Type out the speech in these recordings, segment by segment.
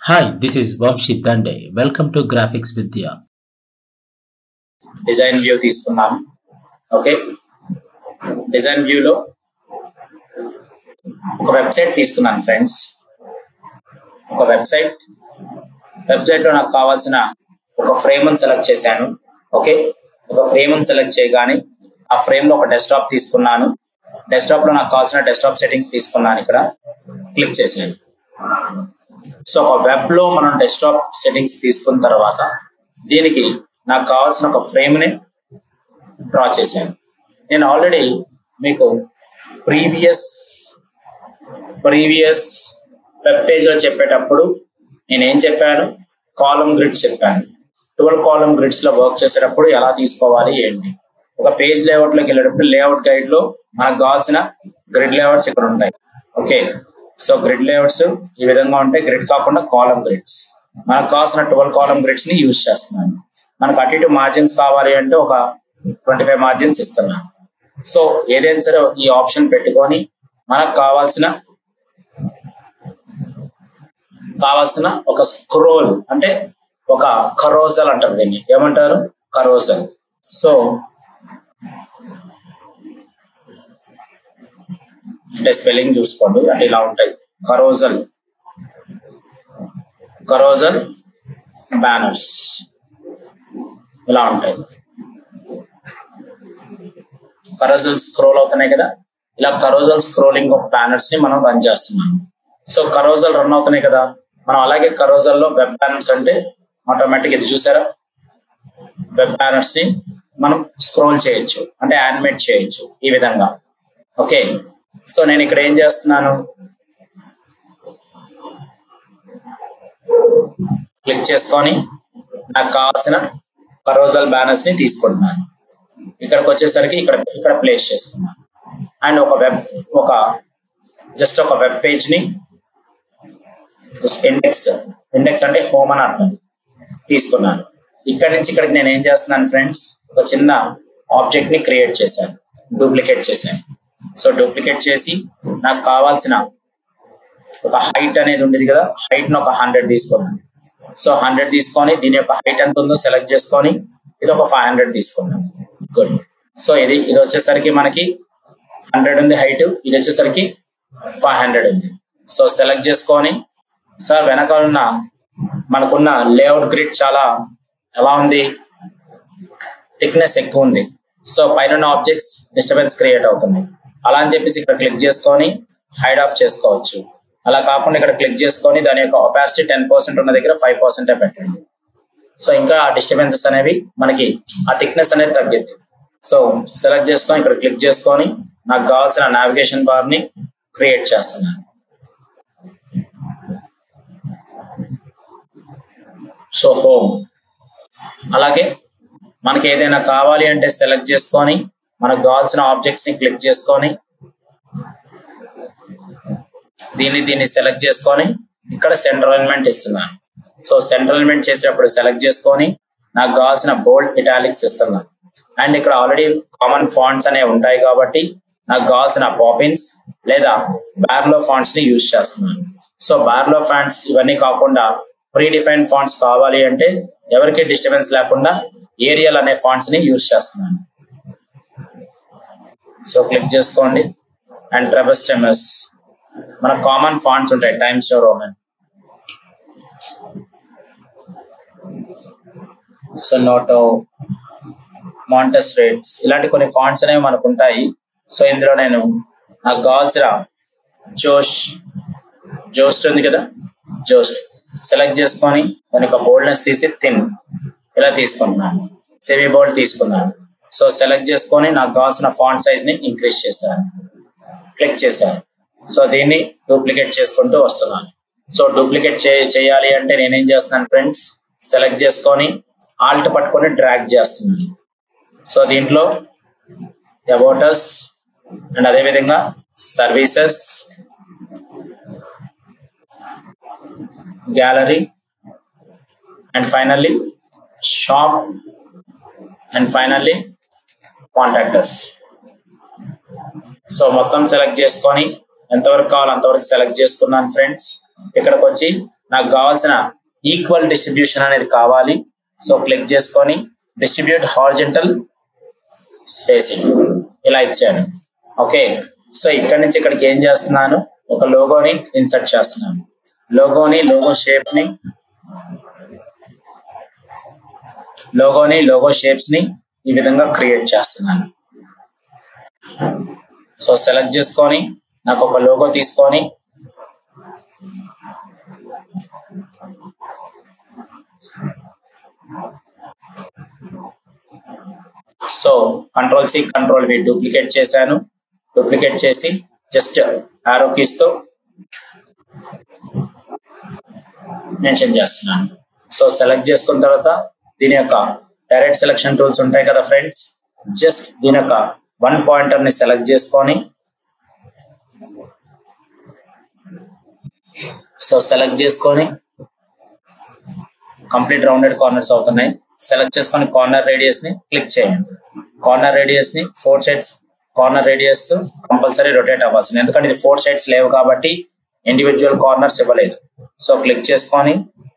Hi, this is Vamshi Dande. Welcome to Graphics Vidya. Design view తీసుకున్నాను. Okay, design వ్యూలో ఒక website తీసుకున్నాను friends. ఒక వెబ్సైట్లో నాకు కావాల్సిన ఒక ఫ్రేమ్ని సెలెక్ట్ చేశాను. ఓకే, ఒక ఫ్రేమ్ని సెలెక్ట్ చేయగానే ఆ ఫ్రేమ్లో ఒక డెస్క్టాప్ తీసుకున్నాను. డెస్క్టాప్లో నాకు కావాల్సిన డెస్క్టాప్ సెట్టింగ్స్ తీసుకున్నాను. ఇక్కడ క్లిక్ చేశాను. సో ఒక వెబ్లో మనం డెస్క్టాప్ సెట్టింగ్స్ తీసుకున్న తర్వాత దీనికి నాకు కావాల్సిన ఒక ఫ్రేమ్ని డ్రా చేశాను. నేను ఆల్రెడీ మీకు ప్రీవియస్ వెబ్ పేజ్లో చెప్పేటప్పుడు నేనేం చెప్పాను, కాలమ్ గ్రిడ్స్ చెప్పాను. 12 కాలమ్ గ్రిడ్స్లో వర్క్ చేసేటప్పుడు ఎలా తీసుకోవాలి ఏంటి. ఒక పేజ్ లేఅవుట్లోకి వెళ్ళేటప్పుడు లేఅవుట్ గైడ్లో మనకు కావాల్సిన గ్రిడ్ లేఅవుట్స్ ఇక్కడ ఉంటాయి. ఓకే, సో గ్రిడ్ లేఅవుట్స్ ఈ విధంగా ఉంటాయి. గ్రిడ్ కాకుండా కాలమ్ గ్రిడ్స్, మనకు కావాల్సిన 12 కాలమ్ గ్రిడ్స్ని యూజ్ చేస్తున్నాను. మనకు అటు ఇటు మార్జిన్స్ కావాలి అంటే ఒక 25 మార్జిన్స్ ఇస్తున్నాను. సో ఏదైనా సరే ఈ ఆప్షన్ పెట్టుకొని మనకు కావాల్సిన ఒక స్క్రోల్ అంటే ఒక కరోజల్ అంటారు, దీన్ని ఏమంటారు, కరోజల్. సో అంటే స్పెల్లింగ్ చూసుకోండి, అంటే ఇలా ఉంటాయి. కరోజల్ బ్యానర్స్ ఇలా ఉంటాయి. కరోజల్ స్క్రోల్ అవుతున్నాయి కదా, ఇలా కరోజల్ స్క్రోలింగ్ ఆఫ్ బ్యానర్స్ ని మనం రన్ చేస్తున్నాం. సో కరోజల్ రన్ అవుతున్నాయి కదా, మనం అలాగే కరోజల్లో వెబ్ బ్యానర్స్ అంటే ఆటోమేటిక్ ఇది చూసారా, వెబ్ బ్యానర్స్ ని మనం స్క్రోల్ చేయొచ్చు, అంటే యానిమేట్ చేయొచ్చు ఈ విధంగా. ఓకే, సో నేను ఇక్కడ ఏం చేస్తున్నాను, క్లిక్ చేసుకొని నాకు కావాల్సిన కరోజల్ బ్యానర్స్ ని తీసుకుంటున్నాను. ఇక్కడికి వచ్చేసరికి ఇక్కడ ప్లేస్ చేసుకున్నాను. అండ్ ఒక వెబ్ పేజ్ ని ఇండెక్స్ అంటే హోమ్ అని అర్థం తీసుకున్నాను. ఇక్కడ నుంచి ఇక్కడికి నేను ఏం చేస్తున్నాను ఫ్రెండ్స్, ఒక చిన్న ఆబ్జెక్ట్ ని క్రియేట్ చేశాను, డూప్లికేట్ చేశాను. సో డూప్లికేట్ చేసి నాకు కావాల్సిన ఒక హైట్ అనేది ఉండేది కదా, హైట్ ని ఒక 100 తీసుకున్నాను. సో 100 తీసుకొని దీని యొక్క హైట్ ఎంత ఉందో సెలెక్ట్ చేసుకొని ఇది ఒక 500 తీసుకున్నాను. గుడ్. సో ఇది వచ్చేసరికి మనకి 100 ఉంది హైట్, ఇది వచ్చేసరికి 500 ఉంది. సో సెలెక్ట్ చేసుకొని సార్ వెనకాల మనకున్న లేఅవుట్ గ్రిడ్ చాలా ఎలా ఉంది, థిక్నెస్ ఎక్కువ ఉంది. సో పైన ఆబ్జెక్ట్స్ డిస్టర్బెన్స్ క్రియేట్ అవుతుంది. అలా అని చెప్పేసి ఇక్కడ క్లిక్ చేసుకొని హైడ్ ఆఫ్ చేసుకోవచ్చు. అలా కాకుండా ఇక్కడ క్లిక్ చేసుకొని దాని యొక్క ఒపాసిటీ 10% ఉన్న దగ్గర 5% పెట్టండి. సో ఇంకా ఆ డిస్టర్బెన్సెస్ అనేవి మనకి ఆ థిక్నెస్ అనేది తగ్గింది. సో సెలెక్ట్ చేసుకొని ఇక్కడ క్లిక్ చేసుకొని నాకు కావాల్సిన నావిగేషన్ బార్ ని క్రియేట్ చేస్తున్నాను. సో హోమ్, అలాగే మనకి ఏదైనా కావాలి అంటే సెలెక్ట్ చేసుకొని మనకు కావాల్సిన ఆబ్జెక్ట్స్ ని క్లిక్ చేసుకొని దీన్ని సెలెక్ట్ చేసుకొని ఇక్కడ సెంటర్ ఎలిమెంట్ ఇస్తున్నాను. సో సెంటర్ ఎలిమెంట్ చేసేటప్పుడు సెలెక్ట్ చేసుకొని నాకు కావాల్సిన బోల్డ్ ఇటాలిక్స్ ఇస్తున్నాను. అండ్ ఇక్కడ ఆల్రెడీ కామన్ ఫాంట్స్ అనేవి ఉంటాయి కాబట్టి నాకు కావాల్సిన పాపిన్స్ లేదా బార్లో ఫాంట్స్ ని యూజ్ చేస్తున్నాను. సో బార్లో ఫాంట్స్ ఇవన్నీ కాకుండా ప్రీ డిఫైన్డ్ ఫాంట్స్ కావాలి అంటే ఎవరికి డిస్టర్బెన్స్ లేకుండా ఏరియల్ అనే ఫాంట్స్ ని యూజ్ చేస్తున్నాను. సో క్లిక్ చేసుకోండి. అండ్ ట్రెబెస్ట్ ఎంఎస్, మన కామన్ ఫాంట్స్ ఉంటాయి, టైమ్స్ న్యూ రోమన్, సొనోటో, మాంటెస్రేట్స్, ఇలాంటి కొన్ని ఫాంట్స్ అనేవి మనకు ఉంటాయి. సో ఇందులో నేను నాకు కావాల్సిన జోస్ట్ ఉంది కదా, జోస్ట్ సెలెక్ట్ చేసుకొని దాని యొక్క బోల్డ్నెస్ తీసి థిన్ ఇలా తీసుకుంటున్నాను. సెమీ బోల్డ్ తీసుకున్నాను. సో సెలెక్ట్ చేసుకొని నాకు కావాల్సిన ఫాంట్ సైజ్ ని ఇంక్రీజ్ చేశాను, క్లిక్ చేశాను. సో దీన్ని డూప్లికేట్ చేసుకుంటూ వస్తున్నాను. సో డూప్లికేట్ చేయాలి అంటే నేనేం చేస్తున్నాను ఫ్రెండ్స్, సెలెక్ట్ చేసుకొని ఆల్ట్ పట్టుకొని డ్రాగ్ చేస్తున్నాను. సో దీంట్లో అబౌట్ us అండ్ అదేవిధంగా services, gallery and finally shop and finally contact us. So మొత్తం సెలెక్ట్ చేసుకొని ఎంతవరకు కావాలో అంతవరకు సెలెక్ట్ చేసుకున్నాను ఫ్రెండ్స్. ఇక్కడికి వచ్చి నాకు కావాల్సిన ఈక్వల్ డిస్ట్రిబ్యూషన్ అనేది కావాలి. సో క్లిక్ చేసుకొని డిస్ట్రిబ్యూట్ హారిజంటల్ స్పేసింగ్ ఇలా ఇచ్చాను. ఓకే, సో ఇక్కడ నుంచి ఇక్కడికి ఏం చేస్తున్నాను, ఒక లోగోని ఇన్సర్ట్ చేస్తున్నాను. లోగో షేప్స్ ని ఈ విధంగా క్రియేట్ చేస్తున్నాను. సో సెలెక్ట్ చేసుకొని నాకు ఒక లోగో తీసుకొని సో Ctrl+C Ctrl+V డూప్లికేట్ చేశాను. డూప్లికేట్ చేసి జస్ట్ ఆరో కీస్ తో మెన్షన్ చేస్తున్నాను. సో సెలెక్ట్ చేసుకున్న తర్వాత దీని యొక్క డైరెక్ట్ సెలెక్షన్ టూల్స్ ఉంటాయి కదా ఫ్రెండ్స్, జస్ట్ దీని యొక్క 1 పాయింటర్ ని సెలెక్ట్ చేసుకొని సో సెలెక్ట్ చేసుకొని కంప్లీట్ రౌండెడ్ కార్నర్స్ అవుతున్నాయి. సెలెక్ట్ చేసుకొని కార్నర్ రేడియస్ ని క్లిక్ చేయండి. కార్నర్ రేడియస్ ని 4 sides corner radius compulsory rotate అవ్వాల్సింది, ఎందుకంటే ఇది 4 సైడ్స్ లేవు కాబట్టి ఇండివిజువల్ కార్నర్స్ ఇవ్వలేదు. సో క్లిక్ చేసుకొని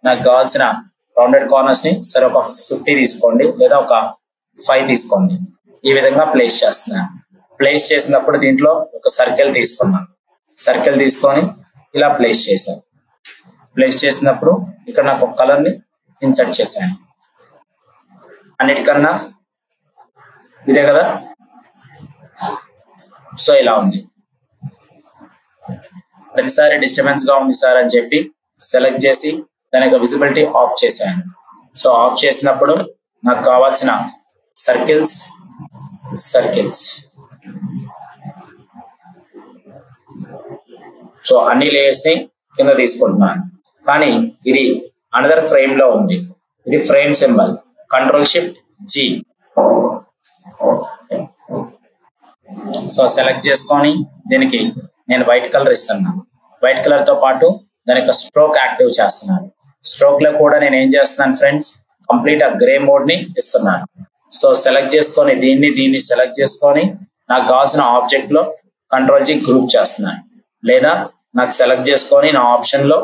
నాకు కావాల్సిన రౌండెడ్ కార్నర్స్ ని సరే ఒక 50 తీసుకోండి లేదా ఒక 5 తీసుకోండి. ఈ విధంగా ప్లేస్ చేస్తున్నాను. ప్లేస్ చేసినప్పుడు దీంట్లో ఒక సర్కిల్ తీసుకున్నాను. సర్కిల్ తీసుకొని ఇలా ప్లేస్ చేశాను. ప్లేస్ చేసినప్పుడు ఇక్కడ నాకు ఒక కలర్ ని ఇన్సర్ట్ చేశాను. అన్నిటికన్నా ఇదే కదా, సో ఇలా ఉంది. ప్రతిసారి డిస్టర్బెన్స్ గా ఉంది సార్ అని చెప్పి సెలెక్ట్ చేసి దాని యొక్క విజిబిలిటీ ఆఫ్ చేశాను. సో ఆఫ్ చేసినప్పుడు నాకు కావాల్సిన సర్కిల్స్ సో అన్ని లేయర్స్ ని కింద తీసుకుంటున్నాను. కానీ ఇది అనదర్ ఫ్రేమ్ లో ఉంది. ఇది frame symbol. Ctrl+Shift+G. So select చేసుకొని దీనికి నేను వైట్ కలర్ ఇస్తున్నాను. వైట్ కలర్ తో పాటు దాని యొక్క స్ట్రోక్ యాక్టివ్ చేస్తున్నాను. స్ట్రోక్ లో కూడా నేను ఏం చేస్తున్నాను ఫ్రెండ్స్, కంప్లీట్ ఆ గ్రే మోడ్ ని ఇస్తున్నాను. సో సెలెక్ట్ చేసుకొని దీన్ని సెలెక్ట్ చేసుకొని నాకు కావాల్సిన ఆబ్జెక్ట్ లో Ctrl+G గ్రూప్ చేస్తున్నాను. లేదా నాకు సెలెక్ట్ చేసుకొని నా ఆప్షన్ లో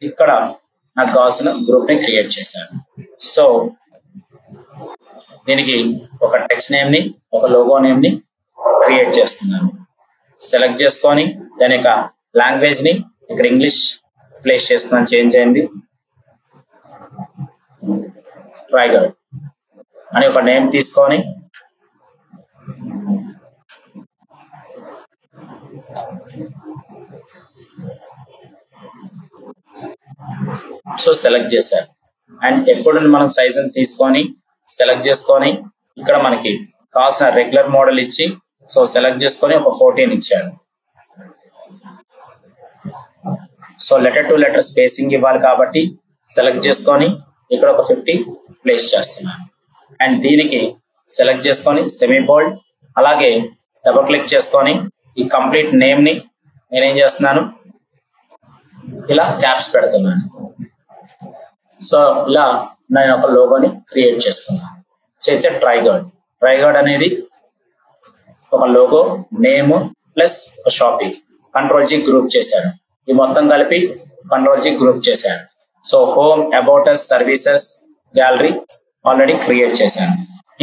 ఇక్కడ నాకు కావాల్సిన గ్రూప్ ని క్రియేట్ చేశాను. సో దీనికి ఒక టెక్స్ట్ నేమ్ ని ఒక లోగో నేమ్ ని క్రియేట్ చేస్తున్నాను. సెలెక్ట్ చేసుకొని దాని యొక్క లాంగ్వేజ్ ని ఇక్కడ ఇంగ్లీష్ ప్లేస్ చేసుకున్నాను. చేంజ్ అయింది. ట్రైగర్ అని ఒక నేమ్ తీసుకొని సో సెలెక్ట్ చేశాను. అండ్ ఎప్పుడు మనం సైజ్ తీసుకొని సెలెక్ట్ చేసుకొని ఇక్కడ మనకి కావాల్సిన రెగ్యులర్ మోడల్ ఇచ్చి సో సెలెక్ట్ చేసుకొని ఒక 14 ఇచ్చాను. So letter to letter spacing ఇవ్వాలి కాబట్టి సెలెక్ట్ చేసుకొని ఇక్కడ ఒక 50 ప్లేస్ చేస్తున్నాను. అండ్ దీనికి సెలెక్ట్ చేసుకొని సెమీ బోల్డ్, అలాగే డబుల్ క్లిక్ చేసుకొని ఈ కంప్లీట్ నేమ్ ని నేనేం చేస్తున్నాను, ఇలా క్యాప్స్ పెడుతున్నాను. సో ఇలా నేను ఒక లోగోని క్రియేట్ చేసుకున్నాను. సో ఇట్స్ ట్రైగార్డ్ అనేది ఒక లోగో నేమ్ ప్లస్ ఒక షాపింగ్. Ctrl+G గ్రూప్ చేశాను. ఈ మొత్తం కలిపి Ctrl+G గ్రూప్ చేశాను. So home, about us, services, gallery already create చేశాను.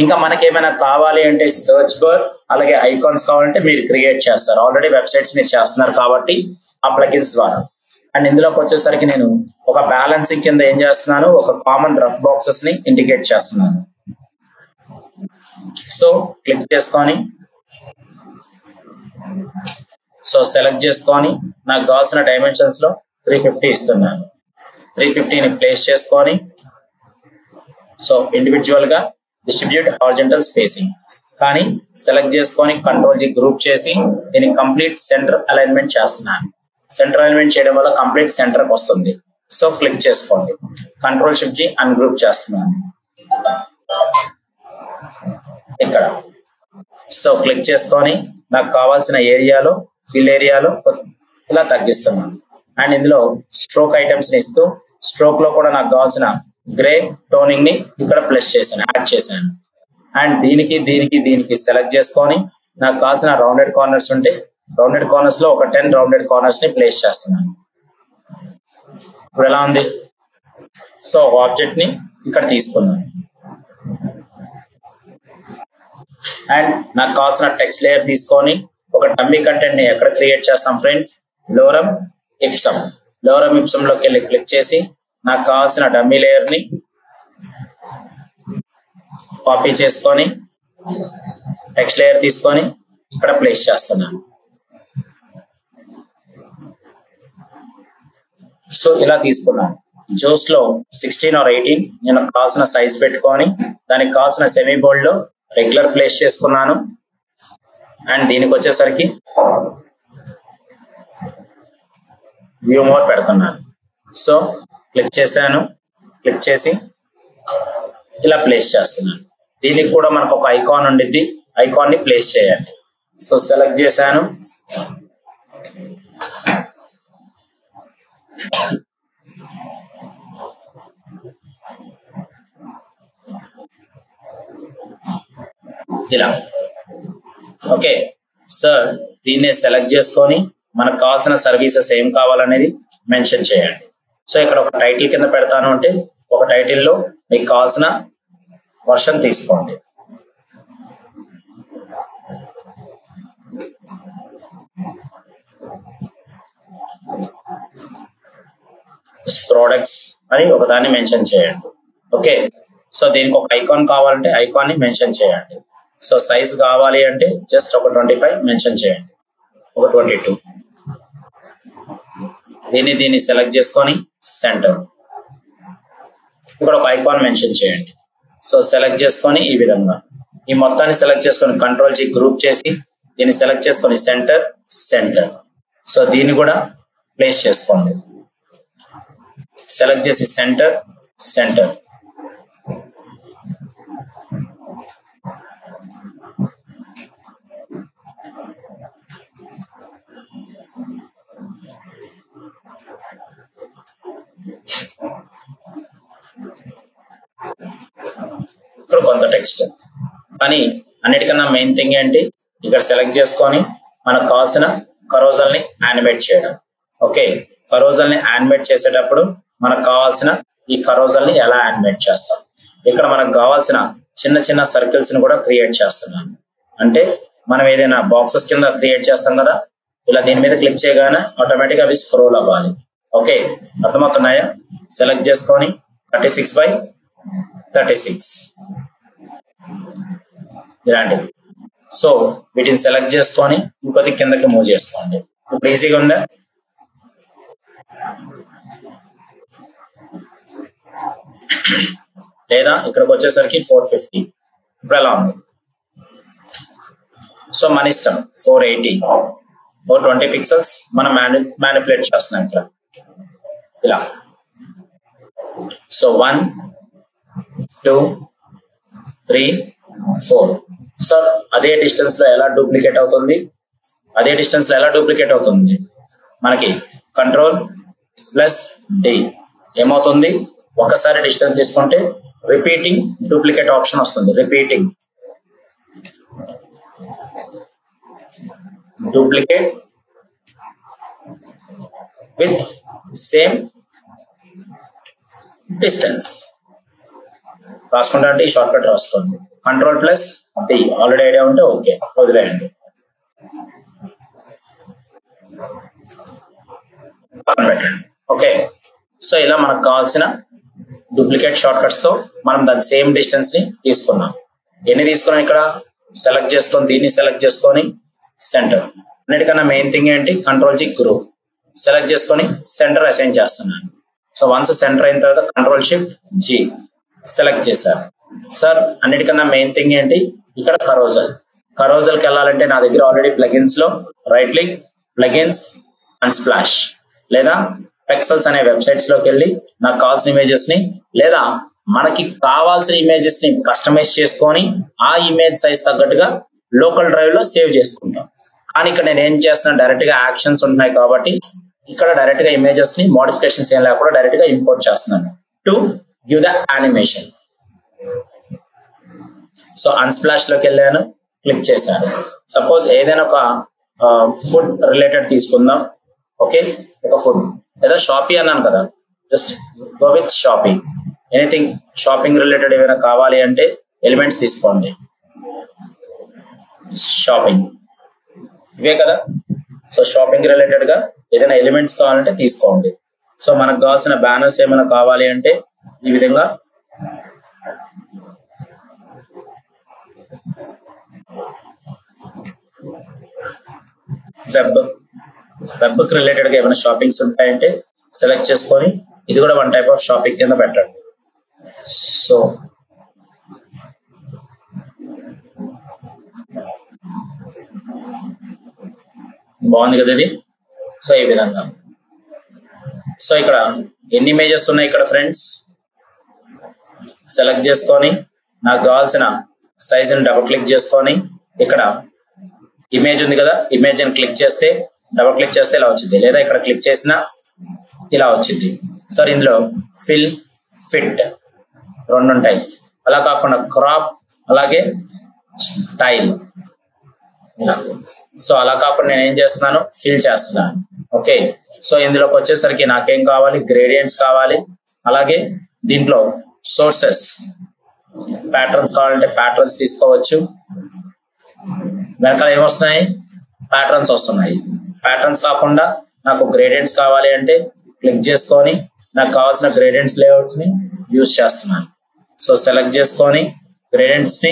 ఇంకా మనకి ఏమైనా కావాలి అంటే సర్చ్ బార్ అలాగే ఐకాన్స్ కావాలంటే మీరు క్రియేట్ చేస్తారు. ఆల్రెడీ వెబ్సైట్స్ మీరు చేస్తున్నారు కాబట్టి ఆ ప్లగిన్స్ ద్వారా. అండ్ ఇందులోకి వచ్చేసరికి నేను ఒక బ్యాలెన్సింగ్ కింద ఏం చేస్తున్నాను, ఒక కామన్ రఫ్ బాక్సెస్ ని ఇండికేట్ చేస్తున్నాను. సో క్లిక్ చేసుకొని సో సెలెక్ట్ చేసుకొని నాకు కావాల్సిన డైమెన్షన్స్ లో 350 ఇస్తున్నాను. 350ని ప్లేస్ చేసుకొని సో ఇండివిజువల్ గా డిస్ట్రిబ్యూట్ హారిజంటల్ స్పేసింగ్ కానీ సెలెక్ట్ చేసుకొని Ctrl+G గ్రూప్ చేసి దీన్ని కంప్లీట్ సెంటర్ అలైన్మెంట్ చేస్తున్నాను. సెంటర్ అలైన్మెంట్ చేయడం వల్ల కంప్లీట్ సెంటర్కి వస్తుంది. సో క్లిక్ చేసుకోండి. Ctrl+Shift+G అన్గ్రూప్ చేస్తున్నాను ఇక్కడ. సో క్లిక్ చేసుకొని నాకు కావాల్సిన ఏరియాలో ఫిల్ ఏరియాలో ఇలా తగ్గిస్తున్నాను. అండ్ ఇందులో స్ట్రోక్ ఐటమ్స్ ని ఇస్తూ స్ట్రోక్ లో కూడా నాకు కావాల్సిన గ్రే టోనింగ్ ని ఇక్కడ ప్లస్ చేశాను, యాడ్ చేశాను. అండ్ దీనికి సెలెక్ట్ చేసుకొని నాకు కావాల్సిన రౌండెడ్ కార్నర్స్ ఉంటే రౌండెడ్ కార్నర్స్ లో ఒక 10 రౌండెడ్ కార్నర్స్ ని ప్లేస్ చేస్తున్నాను. ఇప్పుడు ఎలా ఉంది? సో ఆబ్జెక్ట్ ని ఇక్కడ తీసుకున్నాను అండ్ నాకు కావాల్సిన టెక్స్ట్ లేయర్ తీసుకొని ఒక డమ్మీ కంటెంట్ ని ఎక్కడ క్రియేట్ చేస్తాం ఫ్రెండ్స్? లోరమ్ ఇప్సమ్. లోరమ్ ఇప్సమ్ లోకి వెళ్ళి క్లిక్ చేసి నాకు కావాల్సిన డమ్మీ లేయర్ ని కాపీ చేసుకొని టెక్స్ట్ లేయర్ తీసుకొని ఇక్కడ ప్లేస్ చేస్తున్నాను. సో ఇలా తీసుకున్నాను. జోస్ లో 16 or 18 నేను కావాల్సిన సైజ్ పెట్టుకొని దానికి కావాల్సిన సెమీ బోల్డ్ లో రెగ్యులర్ ప్లేస్ చేసుకున్నాను అండ్ దీనికి వచ్చేసరికి వ్యూ మోర్ పెడుతున్నాను. సో క్లిక్ చేశాను, క్లిక్ చేసి ఇలా ప్లేస్ చేస్తున్నాను. దీనికి కూడా మనకు ఒక ఐకాన్ ఉండిద్ది, ఐకాన్ ని ప్లేస్ చేయండి. సో సెలెక్ట్ చేశాను, ఇలా. ఓకే సార్, దీన్ని సెలెక్ట్ చేసుకొని మనకు కావాల్సిన సర్వీసెస్ ఏం కావాలనేది మెన్షన్ చేయండి. సో ఇక్కడ ఒక టైటిల్ కింద పెడతాను అంటే ఒక టైటిల్లో మీకు కావాల్సిన వర్షన్ తీసుకోండి. ప్రొడక్ట్స్ అని ఒకదాన్ని మెన్షన్ చేయండి. ఓకే, సో దీనికి ఒక ఐకాన్ కావాలంటే ఐకాన్ ని మెన్షన్ చేయండి. సో సైజ్ కావాలి అంటే జస్ట్ ఒక 25 మెన్షన్ చేయండి, ఒక 22. దీన్ని సెలెక్ట్ చేసుకొని సెంటర్, ఇక్కడ ఒక ఐకాన్ మెన్షన్ చేయండి. సో సెలెక్ట్ చేసుకొని ఈ విధంగా ఈ మొత్తాన్ని సెలెక్ట్ చేసుకొని కంట్రోల్ జీ గ్రూప్ చేసి దీన్ని సెలెక్ట్ చేసుకొని సెంటర్ సెంటర్. సో దీన్ని కూడా ప్లేస్ చేసుకోండి. సెలెక్ట్ చేసి సెంటర్ సెంటర్. ఇక్కడ కొంత టెక్స్ట్, కానీ అన్నిటికన్నా మెయిన్ థింగ్ ఏంటి, ఇక్కడ సెలెక్ట్ చేసుకొని మనకు కావాల్సిన కరోజల్ ని యానిమేట్ చేయడం. ఓకే, కరోజల్ ని యానిమేట్ చేసేటప్పుడు మనకు కావాల్సిన ఈ కరోజల్ ని ఎలా యానిమేట్ చేస్తాం? ఇక్కడ మనకు కావాల్సిన చిన్న చిన్న సర్కిల్స్ ని కూడా క్రియేట్ చేస్తున్నాను. అంటే మనం ఏదైనా బాక్సెస్ కింద క్రియేట్ చేస్తాం కదా, ఇలా దీని మీద క్లిక్ చేయగానే ఆటోమేటిక్ అవి స్క్రోల్ అవ్వాలి. ఓకే, అర్థమవుతున్నాయా? సెలెక్ట్ చేసుకొని 36x36 ఇలాంటివి. సో వీటిని సెలెక్ట్ చేసుకొని ఇంకొద్ది కిందకి మూవ్ చేసుకోండి. ఇప్పుడు ఈజీగా ఉందా? లేదా ఇక్కడికి వచ్చేసరికి 450. ఇప్పుడు ఎలా ఉంది? సో మన ఇష్టం. 480 ఓ 20 పిక్సెల్స్ మనం మ్యానిపులేట్ చేస్తున్నాం ఇక్కడ ఇలా. సో 1 2 3 4. సార్ అదే డిస్టెన్స్ లో ఎలా డూప్లికేట్ అవుతుంది? అదే డిస్టెన్స్ లో ఎలా డూప్లికేట్ అవుతుంది? మనకి కంట్రోల్ ప్లస్ డి ఏమవుతుంది? ఒకసారి డిస్టెన్స్ తీసుకుంటే రిపీటింగ్ డూప్లికేట్ ఆప్షన్ వస్తుంది. Repeating duplicate with same distance రాసుకుంటా అంటే ఈ షార్ట్ కట్ రాసుకోండి. Control plus D. Already idea ఉంటే ఓకే, వదిలేయండి. ఓకే, సో ఇలా మనకు కావాల్సిన డూప్లికేట్ షార్ట్ కట్స్ తో మనం దాని సేమ్ డిస్టెన్స్ ని తీసుకున్నాం. ఎన్ని తీసుకున్నాం? ఇక్కడ సెలెక్ట్ చేసుకొని దీన్ని సెలెక్ట్ చేసుకొని సెంటర్. అన్నిటికన్నా మెయిన్ థింగ్ ఏంటి? కంట్రోల్ జీ గ్రూప్ సెలెక్ట్ చేసుకొని సెంటర్ అసైన్ చేస్తున్నాను. సో వన్స్ సెంటర్ అయిన తర్వాత కంట్రోల్ షిఫ్ట్ జీ సెలెక్ట్ చేశారు. సార్ అన్నిటికన్నా మెయిన్ థింగ్ ఏంటి? ఇక్కడ కరోజల్కి వెళ్ళాలంటే నా దగ్గర ఆల్రెడీ ప్లగిన్స్ లో right click, plugins and splash లేదా పెక్సెల్స్ అనే వెబ్సైట్స్ లోకి వెళ్ళి నాకు కావాల్సిన ఇమేజెస్ ని లేదా మనకి కావాల్సిన ఇమేజెస్ ని కస్టమైజ్ చేసుకొని ఆ ఇమేజ్ సైజ్ తగ్గట్టుగా లోకల్ డ్రైవ్ లో సేవ్ చేసుకుంటాం. కానీ ఇక్కడ నేను ఏం చేస్తున్నాను, డైరెక్ట్ గా యాక్షన్స్ ఉంటున్నాయి కాబట్టి ఇక్కడ డైరెక్ట్ గా ఇమేజెస్ ని మోడిఫికేషన్స్ ఏం లేకుండా డైరెక్ట్ గా ఇంపోర్ట్ చేస్తున్నాను to give the animation. So Unsplash లోకి వెళ్ళాను, క్లిక్ చేశాను. సపోజ్ ఏదైనా ఒక ఫుడ్ రిలేటెడ్ తీసుకుందాం. ఓకే, ఒక ఫుడ్ లేదా షాపీ అన్నాను కదా, just go with shopping. Anything shopping related ఏమైనా కావాలి అంటే ఎలిమెంట్స్ తీసుకోండి. షాపింగ్ ఇవే కదా. సో షాపింగ్ రిలేటెడ్ గా ఏదైనా ఎలిమెంట్స్ కావాలంటే తీసుకోండి. సో మనకు కావాల్సిన బ్యానర్స్ ఏమైనా కావాలి అంటే ఈ విధంగా వెబ్ రిలేటెడ్ గా ఏమైనా షాపింగ్స్ ఉంటాయంటే సెలెక్ట్ చేసుకొని ఇది కూడా వన్ టైప్ ఆఫ్ షాపింగ్ కింద పెట్టండి. సో బాగుంది కదా ఇది. సో ఈ విధంగా. సో ఇక్కడ ఎన్ని ఇమేజెస్ ఉన్నాయి ఇక్కడ ఫ్రెండ్స్, సెలెక్ట్ చేసుకొని నాకు కావాల్సిన సైజుని డబుల్ క్లిక్ చేసుకొని ఇక్కడ ఇమేజ్ ఉంది కదా, ఇమేజ్ అని క్లిక్ చేస్తే డబుల్ క్లిక్ చేస్తే ఇలా వచ్చింది, లేదా ఇక్కడ క్లిక్ చేసినా ఇలా వచ్చింది. సార్ ఇందులో ఫిల్, ఫిట్ రెండు ఉంటాయి. అలా కాకుండా క్రాప్, అలాగే స్టైల్ ఇలా. సో అలా కాకుండా నేను ఏం చేస్తున్నాను, ఫిల్ చేస్తున్నాను. ఓకే. సో ఇందులోకి వచ్చేసరికి నాకేం కావాలి, గ్రేడియంట్స్ కావాలి. అలాగే దీంట్లో సోర్సెస్, ప్యాటర్న్స్ కావాలంటే ప్యాటర్న్స్ తీసుకోవచ్చు. వెనకాల ఏమొస్తున్నాయి, ప్యాటర్న్స్ వస్తున్నాయి. ప్యాటర్న్స్ కాకుండా నాకు గ్రేడియంట్స్ కావాలి అంటే క్లిక్ చేసుకొని నాకు కావాల్సిన గ్రేడియంట్స్ లేఅవుట్స్ ని యూజ్ చేస్తున్నాను. సో సెలెక్ట్ చేసుకొని గ్రేడియంట్స్ ని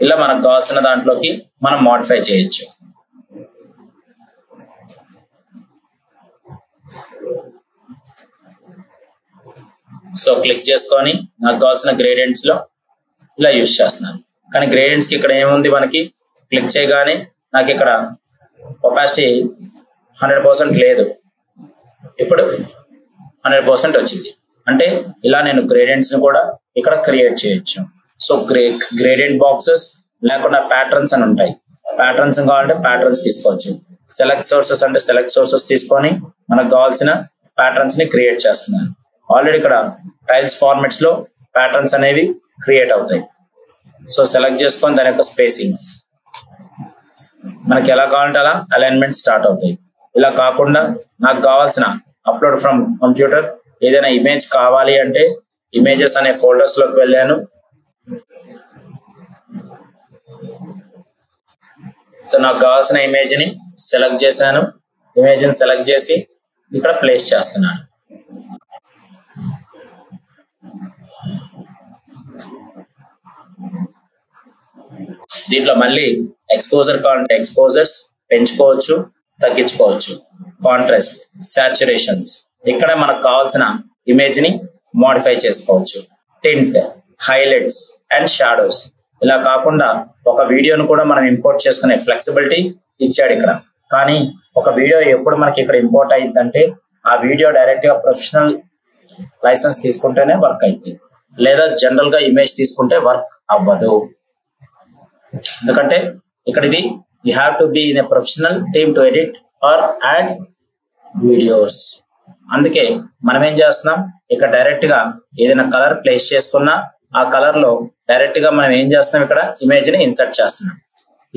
ఇలా మనకు కావాల్సిన దాంట్లోకి మనం మోడిఫై చేయొచ్చు. సో క్లిక్ చేసుకొని నాకు కావాల్సిన గ్రేడియంట్స్ లో ఇలా యూజ్ చేస్తున్నాను. కానీ గ్రేడియంట్స్ కి ఇక్కడ ఏముంది, మనకి క్లిక్ చేయగానే నాకు ఇక్కడ ఒపాసిటీ 100% లేదు, ఇప్పుడు 100% వచ్చింది. అంటే ఇలా నేను గ్రేడియంట్స్ ని కూడా ఇక్కడ క్రియేట్ చేయొచ్చు. సో గ్రేడియంట్ బాక్సెస్ లేకుండా ప్యాటర్న్స్ అని ఉంటాయి. ప్యాటర్న్స్ కావాలంటే ప్యాటర్న్స్ తీసుకోవచ్చు. సెలెక్ట్ సోర్సెస్ అంటే సెలెక్ట్ సోర్సెస్ తీసుకొని మనకు కావాల్సిన ప్యాటర్న్స్ ని క్రియేట్ చేస్తున్నాను. ఆల్రెడీ ఇక్కడ టైల్స్ ఫార్మాట్స్ లో ప్యాటర్న్స్ అనేవి క్రియేట్ అవుతాయి. సో సెలెక్ట్ చేసుకొని దాని యొక్క స్పేసింగ్స్ మనకి ఎలా కావాలంటే అలా అలైన్మెంట్ స్టార్ట్ అవుతాయి. ఇలా కాకుండా నాకు కావాల్సిన అప్లోడ్ ఫ్రమ్ కంప్యూటర్ ఏదైనా ఇమేజ్ కావాలి అంటే ఇమేజెస్ అనే ఫోల్డర్స్ లోకి వెళ్ళాను. సో నాకు కావాల్సిన ఇమేజ్ ని సెలెక్ట్ చేశాను. ఇమేజ్ ని సెలెక్ట్ చేసి ఇక్కడ ప్లేస్ చేస్తున్నాను. దీంట్లో మళ్ళీ ఎక్స్పోజర్ కావాలంటే ఎక్స్పోజర్స్ పెంచుకోవచ్చు, తగ్గించుకోవచ్చు. కాంట్రాస్ట్, సాచురేషన్స్ ఇక్కడ మనకు కావాల్సిన ఇమేజ్ ని మోడిఫై చేసుకోవచ్చు. Tint, highlights and shadows. ఇలా కాకుండా ఒక వీడియోను కూడా మనం ఇంపోర్ట్ చేసుకునే ఫ్లెక్సిబిలిటీ ఇచ్చాడు ఇక్కడ. కానీ ఒక వీడియో ఎప్పుడు మనకి ఇక్కడ ఇంపోర్ట్ అయ్యిందంటే ఆ వీడియో డైరెక్ట్ గా ప్రొఫెషనల్ లైసెన్స్ తీసుకుంటేనే వర్క్ అవుతుంది, లేదా జనరల్ గా ఇమేజ్ తీసుకుంటే వర్క్ అవ్వదు. ఎందుకంటే ఇక్కడ ఇది you have to be in a professional team to edit or add videos. అందుకే మనం ఏం చేస్తున్నాం, ఇక్కడ డైరెక్ట్ గా ఏదైనా కలర్ ప్లేస్ చేసుకున్నా ఆ కలర్ లో డైరెక్ట్ గా మనం ఏం చేస్తున్నాం, ఇక్కడ ఇమేజ్ ని ఇన్సర్ట్ చేస్తున్నాం.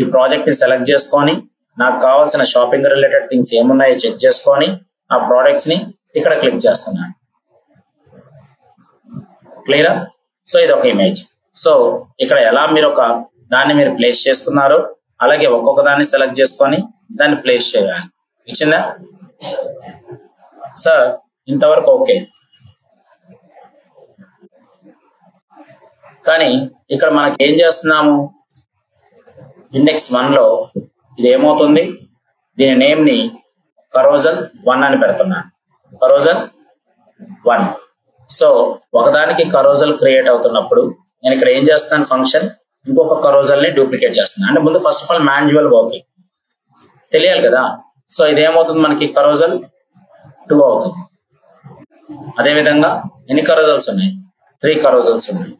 ఈ ప్రాజెక్ట్ ని సెలెక్ట్ చేసుకొని నాకు కావాల్సిన షాపింగ్ రిలేటెడ్ థింగ్స్ ఏమున్నాయో చెక్ చేసుకొని ఆ ప్రోడక్ట్స్ ని ఇక్కడ క్లిక్ చేస్తున్నాను. క్లియరా? సో ఇది ఒక ఇమేజ్. సో ఇక్కడ ఎలా మీరు ఒక దాన్ని మీరు ప్లేస్ చేసుకున్నారు, అలాగే ఒక్కొక్క దాన్ని సెలెక్ట్ చేసుకొని దాన్ని ప్లేస్ చేయాలి. ఇచ్చిందా సార్? ఇంతవరకు ఓకే. కానీ ఇక్కడ మనకి ఏం చేస్తున్నాము, ఇండెక్స్ 1 లో ఇది ఏమవుతుంది, దీని నేమ్ ని కరోజల్ 1 అని పెడుతున్నాను. కరోజల్ 1. సో ఒకదానికి కరోజల్ క్రియేట్ అవుతున్నప్పుడు నేను ఇక్కడ ఏం చేస్తాను, ఫంక్షన్ ఇంకొక కరోజల్ ని డూప్లికేట్ చేస్తున్నాను. అంటే ముందు first of all manual working తెలియాలి కదా. సో ఇదేమవుతుంది, మనకి కరోజల్ 2 అవుతుంది. అదేవిధంగా ఎన్ని కరోజల్స్ ఉన్నాయి, 3 కరోజల్స్ ఉన్నాయి.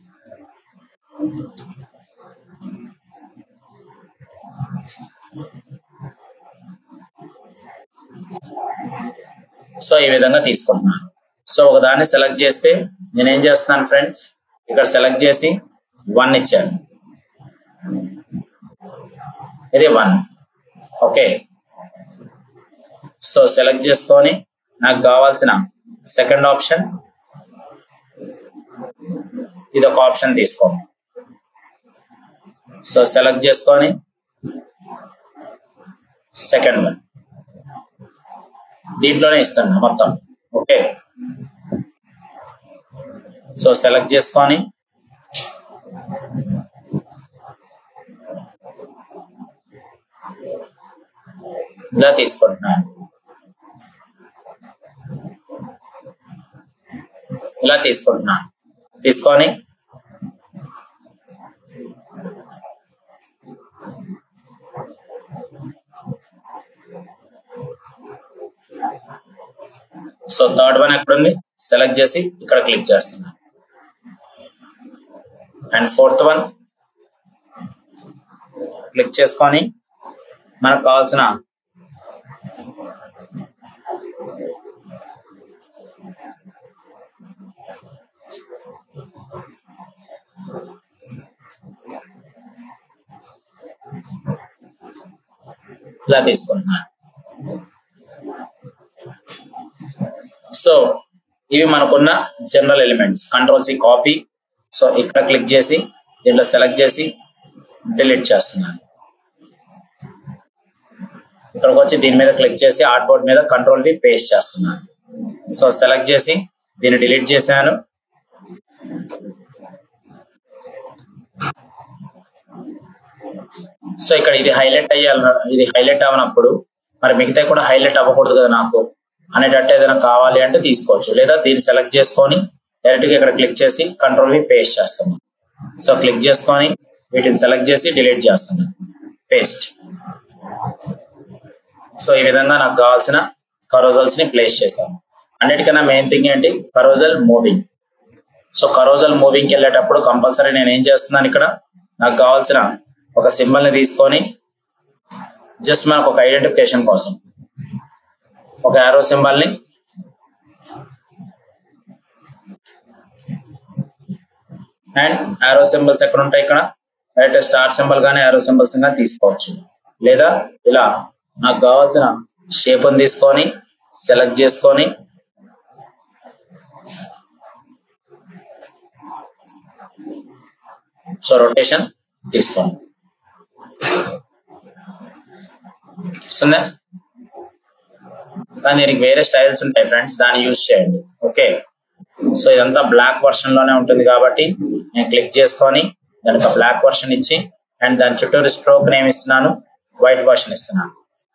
సో ఈ విధంగా తీసుకుంటున్నాను. సో ఒకదాన్ని సెలెక్ట్ చేస్తే నేనేం చేస్తున్నాను ఫ్రెండ్స్, ఇక్కడ సెలెక్ట్ చేసి 1 ఇచ్చాను. ఇది 1. ఓకే. సో సెలెక్ట్ చేసుకొని నాకు కావాల్సిన సెకండ్ ఆప్షన్, ఇది ఒక ఆప్షన్ తీసుకోండి. సో సెలెక్ట్ చేసుకొని సెకండ్ వన్ దీంట్లోనే ఇస్తున్నా మొత్తం. ఓకే, సో సెలెక్ట్ చేసుకొని ఇలా తీసుకుంటున్నాను. ఇలా తీసుకొని సో థర్డ్ వన్ ఎక్కడుంది సెలెక్ట్ చేసి ఇక్కడ క్లిక్ చేస్తున్నాను. అండ్ ఫోర్త్ వన్ క్లిక్ చేసుకొని మనకు కావాల్సిన ఇలా తీసుకుంటున్నాను. సో ఇవి మనకున్న జనరల్ ఎలిమెంట్స్. కంట్రోల్-C కాపీ. సో ఇక్కడ క్లిక్ చేసి దీంట్లో సెలెక్ట్ చేసి డిలీట్ చేస్తున్నాను. ఇక్కడికి వచ్చి దీని మీద క్లిక్ చేసి ఆర్ట్ బోర్డ్ మీద కంట్రోల్-V పేస్ట్ చేస్తున్నాను. సో సెలెక్ట్ చేసి దీన్ని డిలీట్ చేశాను. సో ఇక్కడ ఇది హైలైట్ అయ్యాలి, ఇది హైలైట్ అవ్వనప్పుడు మరి మిగతా కూడా హైలైట్ అవ్వకూడదు కదా నాకు అనేటట్టు ఏదైనా కావాలి అంటే తీసుకోవచ్చు. లేదా దీన్ని సెలెక్ట్ చేసుకొని డైరెక్ట్గా ఇక్కడ క్లిక్ చేసి కంట్రోల్-V పేస్ట్ చేస్తున్నాను. సో క్లిక్ చేసుకొని వీటిని సెలెక్ట్ చేసి డిలీట్ చేస్తున్నాను, పేస్ట్. సో ఈ విధంగా నాకు కావాల్సిన కరోజల్స్ ని ప్లేస్ చేశాను. అన్నిటికన్నా మెయిన్ థింగ్ ఏంటి, కరోజల్ మూవింగ్. సో కరోజల్ మూవింగ్కి వెళ్ళేటప్పుడు కంపల్సరీ నేను ఏం చేస్తున్నాను, ఇక్కడ నాకు కావాల్సిన ఒక సింబల్ ని తీసుకొని జస్ట్ మనకు ఒక ఐడెంటిఫికేషన్ కోసం ఒక యారో సింబల్ ని అండ్ యారో సింబల్స్ ఎక్కడ ఉంటాయి, ఇక్కడ రైట్ స్టార్ సింబల్ కానీ యారో సింబల్స్ కానీ తీసుకోవచ్చు. లేదా ఇలా నాకు కావాల్సిన షేప్ ని తీసుకొని సెలెక్ట్ చేసుకొని సో రొటేషన్ తీసుకోండి. వస్తుందా? కానీ దీనికి వేరే స్టైల్స్ ఉంటాయి ఫ్రెండ్స్, దాన్ని యూజ్ చేయండి. ఓకే, సో ఇదంతా బ్లాక్ వర్షన్ లోనే ఉంటుంది కాబట్టి నేను క్లిక్ చేసుకొని దానికి బ్లాక్ వర్షన్ ఇచ్చి అండ్ దాని చుట్టూరు స్ట్రోక్ నేమ్ ఇస్తున్నాను, వైట్ వర్షన్ ఇస్తున్నాను.